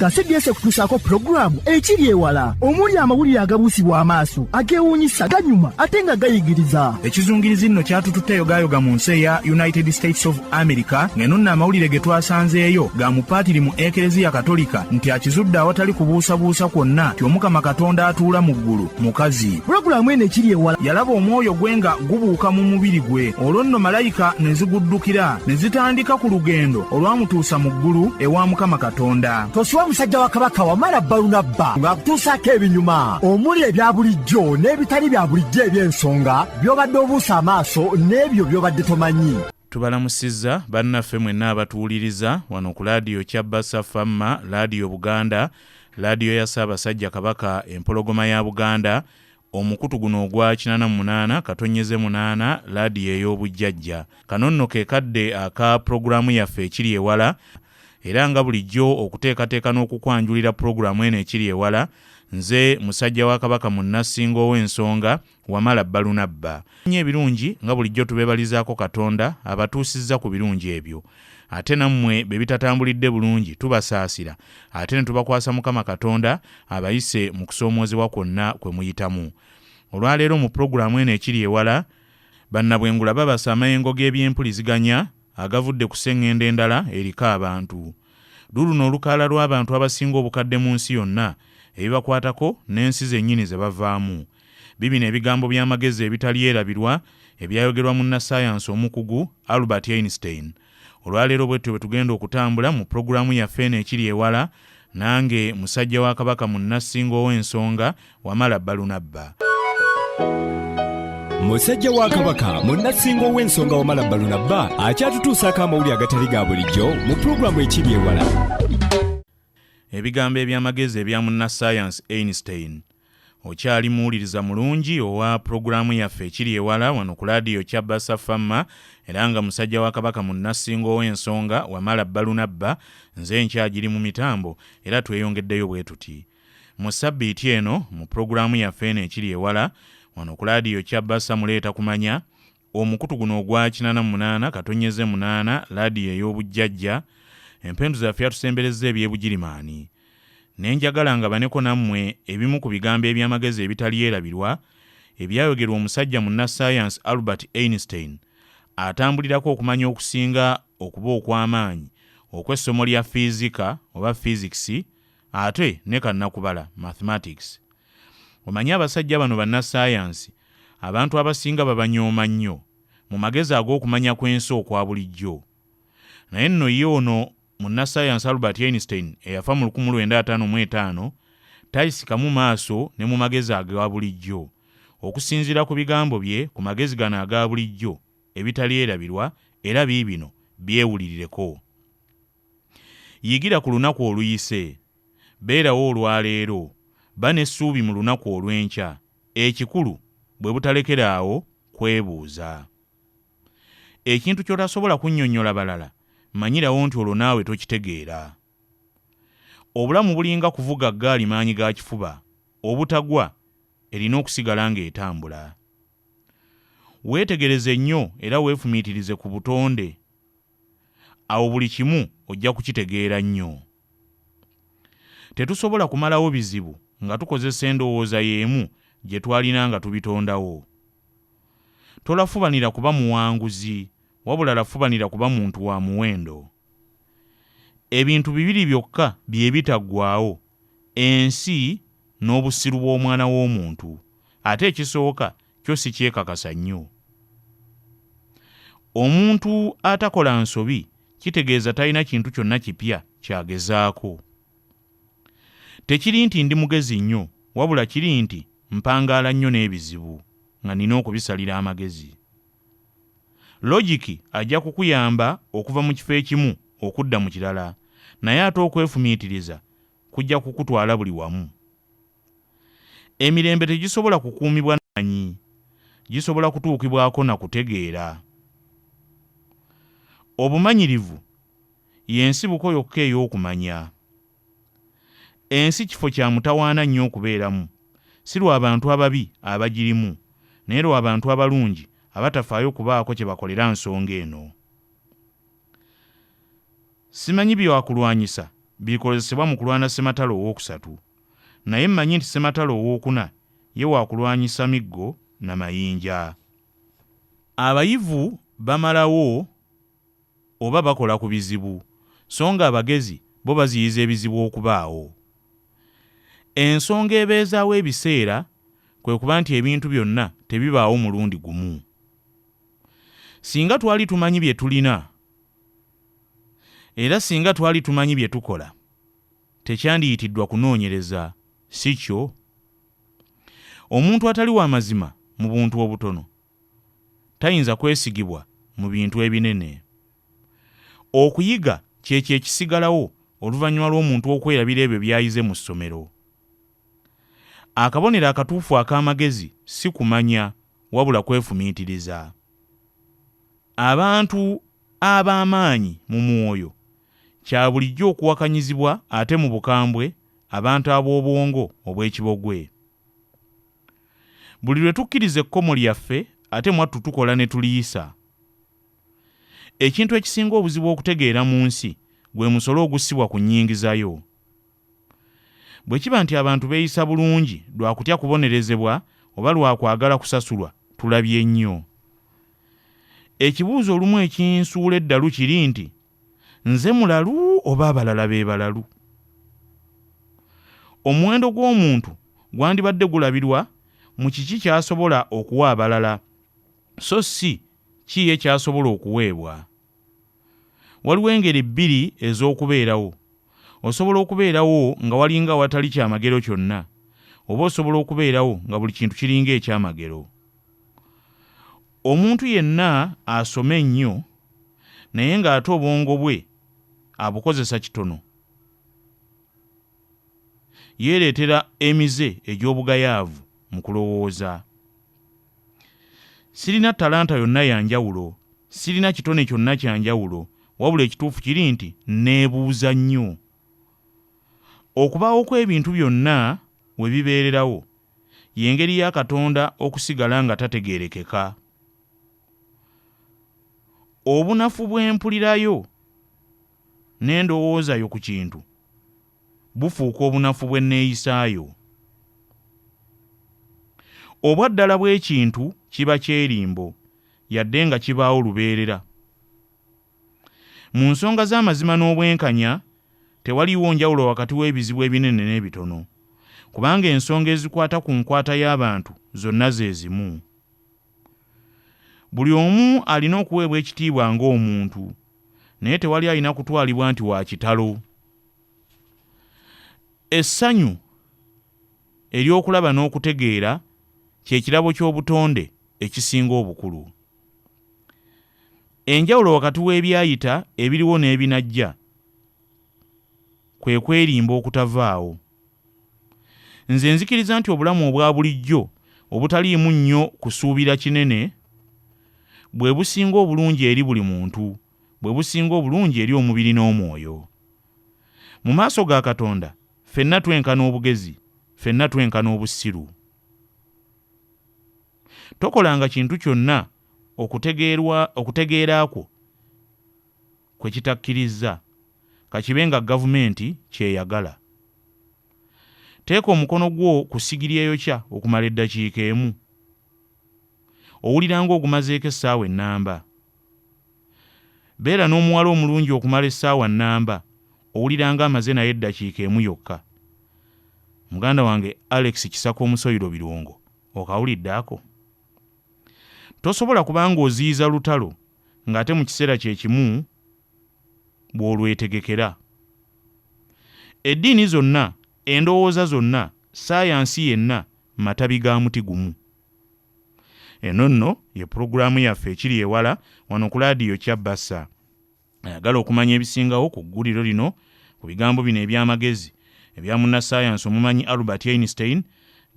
nga CBS ekutuusaako pulogulaamu ekiri ewala omuli amawulire agabuusibwa amaaso ageewuunyisa ganyuma ate nga gayigiriza. Ekizungirizi nno kyatututte yogayoga mu nsi eya United States of America ng'eno nno amawulire ge twasanzeeyo ga mupaatiri mu Ekereziya Katolika nti akizudde awatali kubuusabuusa kwonna nti Omukama Katonda atuula mu ggulu mukazi. Pulogulaamu eno ekiri ewala yalaba omwoyo gwe nga gubuuka mu mubiri gwe, olwo nno malayika ne ziguddukira ne zitandika ku lugendo olwamutuusa mu ggulu ewa Mukama Katonda. Toswa musajja wa Kabaka wamala balunabba ng'akutuusaako ebinyuma omuli ebya bulijjo n'ebitali bya bulijjo eby'ensonga by'obadde obuusa amaaso n'ebyo by'obadde tomanyi. Tubalamusizza bannaffe mwenna abatuwuliriza wano ku laadiyo Kyabasa Famma, laadiyo Buganda, laadiyo ya Ssaabasajja Kabaka empologoma ya Buganda, omukutu guno ogwa 88/8 laadiyo ey'obujjajja. Kano nno ke kadde aka pulogulaamu yaffe ekiri ewala, era nga bulijjo okuteekateeka n'okukwanjulira pulogulaamu eno ekiri ewala, nze musajja wa Kabaka munnassinga ow'ensonga Wamala Balunabba. Ebirungi nga bulijjo tubeebalizaako Katonda abatuusizza ku birungi ebyo. Ate nammwe be bitatambulidde bulungi tubasaasira, ate ne tubakwasa Mukama Katonda abayise mu kusoomoozebwa kwonna kwe muyitamu. Olwaleero mu pulogulaamu eno ekiri ewala, bannabwengula babasa amayengo g'ebyempuliziganya agavudde ku sseŋŋendo endala eriko abantu. Luluno olukaala lw'abantu abasinga obukadde mu nsi yonna ebibakwatako n'ensi zennyini ze bavaamu. Biibino ebigambo by'amagezi ebitalyerabirwa ebyayogerwa munnassaayansi omukugu Albert Einstein. Olwaleero bwetyo bwe tugenda okutambula mu pulogulaamu yaffe eno ekiri ewala, nange musajja wa Kabaka munnassinga ow'ensonga Wamala Balunabba. Musajja wa Kabaka munnassingwa w'ensonga Wamala Balunabba akyatutuusaako amawulire agatali ga bulijjo mu pulogulaamu ekiri ewala. Ebigambo eby'amagezi ebya munnassaayansi Einstein. Okyali muwuliriza mulungi owa pulogulaamu yaffe ekiri ewala wano ku laadiyo Kyabasa Famma, era nga musajja wa Kabaka munnassinga ow'ensonga Wamala Balunabba, nze nkyagiri mu mitambo era tweyongeddeyo bwe tuti. Mu ssabbiiti eno mu pulogulaamu yaffe eno ekiri ewala wano ku laadiyo Kyabasa muleeta kumanya omukutu guno ogwa 88/8 laadiyo ey'obujjajja, empendu zaffe yatusemberezza ebyebugirimaani. Nenjagala nga baneko nammwe ebimu ku bigambo eby'amagezi ebitalyerabirwa ebyayogerwa omusajja munnassaayansi Albert Einstein atambulirako okumanya okusinga okuba okw'amaanyi okw'essomo lya fizika oba physics ate ne kannakubala mathematics. Omanyi abasajja bano bannassaayansi abantu abasinga babanyooma nnyo mu magezi ag'okumanya kw'ensi okwa bulijjo. Naye nno ye ono munnassaayansi Albert Einstein eyafa mu 1955 tayisikamu maaso ne mu magezi aga bulijjo. Okusinziira ku bigambo bye ku magezi gano aga bulijjo ebitalyerabirwa era biibino byewulirireko. Yigira ku lunaku oluyise, beerawo olwaleero, ba n'essuubi mu lunaku olw'enkya, ekikulu bwe butalekeraawo kwebuuza. Ekintu ky'otasobola kunnyonnyola balala, manyirawo nti olwo naawe tokitegeera. Obulamu bulinga kuvuga ggaali maanyi ga kifuba, obutagwa erina okusigala ng'etambula. Weetegereze nnyo era weefumiitirize ku butonde, awo buli kimu ojja kukitegeera nnyo. Tetusobola kumalawo bizibu nga tukozesa endowooza y'emu gye twalina nga tubitondawo. Tolafubanira kuba muwanguzi, wabula lafubanira kuba muntu wa muwendo. Ebintu bibiri byokka bye bitaggwaawo, ensi n'obusiru bw'omwana w'omuntu, ate ekisooka kyo si kyekakasa nnyo. Omuntu atakola nsobi kitegeeza talina kintu kyonna kipya kyagezaako. Tekiri nti ndi mugezi nnyo, wabula kiri nti mpangaala nnyo n'ebizibu nga nina okubisalira amagezi. Logiki ajja kukuyamba okuva mu kifo ekimu okudda mu kirala, naye ate okwefumiitiriza kujja kukutwala buli wamu. Emirembe tegisobola kukuumibwa nanyi, gisobola kutuukibwako na kutegeera. Obumanyirivu y'ensibuko yokka ey'okumanya. Ensi kifo kya mutawaana nnyo okubeeramu, si lwa bantu ababi abagirimu, naye lwa bantu abalungi abatafaayo kubaako kye bakolera nsonga eno. Simanyi byakulwanyisa bikozesebwa mu kulwana Ssematalo owookusatu, naye mmanyi nti Ssematalo owookuna ye waakulwanyisa miggo na mayinja. Abayivu bamalawo oba bakola ku bizibu, so nga abagezi bo baziyiza ebizibu okubaawo. Ensonga ebeezaawo ebiseera kwe kuba nti ebintu byonna tebibaawo mulundi gumu. Singa twali tumanyi bye tulina, era singa twali tumanyi bye tukola, tekyandiyitiddwa kunoonyereza, si kyo? Omuntu atali wa mazima mu buntu obutono tayinza kwesigibwa mu bintu ebinene. Okuyiga kyekyo ekisigalawo oluvannyuma lw'omuntu okwerabira ebyo byayize mu ssomero. Akabonero akatuufu ak'amagezi si kumanya wabula kwefumiitiriza. Abantu ab'amaanyi mu mwoyo kya bulijjo okuwakanyizibwa ate mu bukambwe abantu ab'obwongo obw'ekibogwe. Buli lwe tukkiriza ekkomo lyaffe ate mwattu tukola ne tuliyisa. Ekintu ekisinga obuzibu okutegeera mu nsi gwe musolo ogusibwa ku nnyingizayo. Bwe kiba nti abantu beeyisa bulungi lwa kutya kubonerezebwa oba lwa kwagala kusasulwa, tulabye nnyo. Ekibuuzo olumu ekinsuula eddalu kiri nti nze mulalu oba abalala be balalu? Omuwendo gw'omuntu gwandibadde gulabirwa mu kiki ky'asobola okuwa abalala, so si ki ye ky'asobola okuweebwa. Waliwo engeri bbiri ez'okubeerawo. Osobola okubeerawo nga walinga watali kyamagero kyonna, oba osobola okubeerawo nga buli kintu kiringa ekyamagero. Omuntu yenna asome ennyo naye ng'ate obwongo bwe abukozesa kitono, yeereetera emize egy'obugayaavu mu kulowooza. Sirina talanta yonna ya njawulo, sirina kitone kyonna kya njawulo, wabula ekituufu kiri nti neebuuza nnyo. Okubaawo kw'ebintu byonna we bibeererawo y'engeri ya Katonda okusigala nga tategeerekeka. Obunafu bw'empulirayo n'endowoozayo ku kintu bufuuka obunafu bw'enneeyisaayo. Obwaddala bw'ekintu kiba kyerimbo yadde nga kibaawo lubeerera. Mu nsonga z'amazima n'obwenkanya tewaliwo njawulo wakati w'ebizibu ebinene n'ebitono, kubanga ensonga ezikwata ku nkwata y'abantu zonna ze zimu. Buli omu alina okuweebwa ekitiibwa ng'omuntu, naye tewali alina kutwalibwa nti wa kitalo. Essanyu ery'okulaba n'okutegeera kye kirabo ky'obutonde ekisinga obukulu. Enjawulo wakati w'ebyayita ebiriwo n'ebinajja kwe kwerimba okutavaawo. Nze nzikiriza nti obulamu obwa bulijjo obutaliimu nnyo kusuubira kinene bwe businga obulungi eri buli muntu, bwe businga obulungi eri omubiri n'omwoyo. Mu maaso ga Katonda ffenna twenkana obugezi, ffenna twenkana obussiru. Tokolanga kintu kyonna okutegeeraako kwe kitakkiriza, kakibe nga gavumenti kyeyagala. Teeka omukono gwo ku sigiri eyokya okumala eddakiika emu. Owulira ng'ogumazeeko essaawa ennamba. Beera n'omuwala omulungi okumala essaawa nnamba, owulira nga amaze naye eddakiika emu yokka. Muganda wange Alex Kisako Omusoyiro Birungo, okawuliddaako? Tosobola kubanga oziyiza lutalo ng'ate mu kiseera kye kimu bw'olwetegekera. Eddiini zonna, endowooza zonna, saayansi yenna matabi ga muti gumu. Eno nno ye pulogulaamu yaffe ekiri ewala wano ku laadiyo Kyabasa. Ayagala okumanya ebisingawo ku gguliro lino ku bigambo bino eby'amagezi ebya munnassaayansi omumanyi Albert Einstein,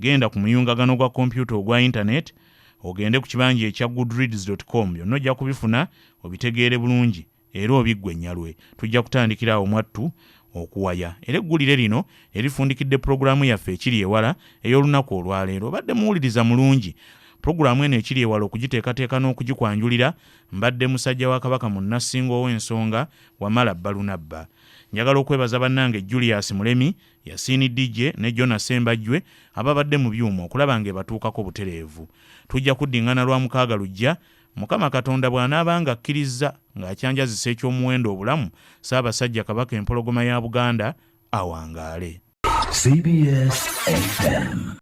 genda ku muyungagano gwa kompyuta ogwa internet, ogende ku kibanja ekya goodreads.com. Byonna ojja kubifuna obitegeere bulungi era obiggwe nnyalwe. Tujja kutandikira awo mwattu okuwaya. Era eggulire lino erifundikidde pulogulaamu yaffe ekiri ewala ey'olunaku olwaleero. Obadde muwuliriza mulungi pulogulaamu eno ekiri ewala okugiteekateeka n'okugikwanjulira mbadde musajja wa Kabaka Munnassinga ow'ensonga Wamala Balunabba. Njagala okwebaza bannange Julius Mulemi, Yasini DJ ne Jonas Sembajjwe ababadde mu byuma okulaba ng'ebatuukako butereevu. Tujja kuddingana lwa mukaaga lujja, Mukama Katonda bw'anaabanga akkiriza ng'akyanjazisa eky'omuwendo obulamu, Ssaabasajja Kabaka empologoma ya Buganda awangaale. CBS FM.